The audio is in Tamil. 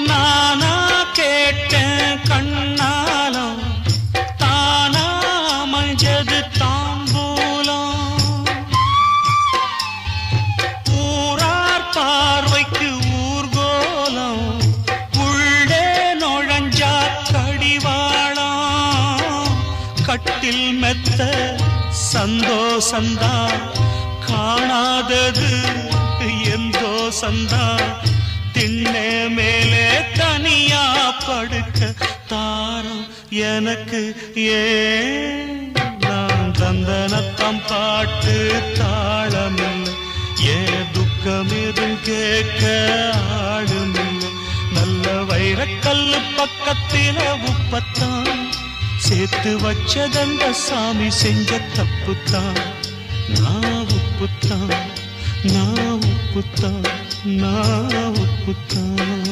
நானா கேட்டேன் கண்ணாலம் தானா மஞ்சது தாம்பூலம் ஊரார் பார்வைக்கு ஊர்கோலம் உள்ளே நுழைஞ்சா கடிவாளம் கட்டில் மெத்த சந்தோஷந்தா காணாதது எந்தோ சந்தா திண்ணே மேலே தனியா படுக்க தாரம் எனக்கு ஏன் நான் தந்தனத்தம் பாட்டு தாளமில்லை ஏன் துக்கம் எதுவும் கேட்க ஆளுமில்லை நல்ல வைரக்கல்லு பக்கத்தில உப்பத்தான் சேர்த்து வச்சதந்த சாமி செஞ்ச தப்புத்தான் நான் உப்புத்தான் நான் உப்புத்தான் நான் உப்புத்தான்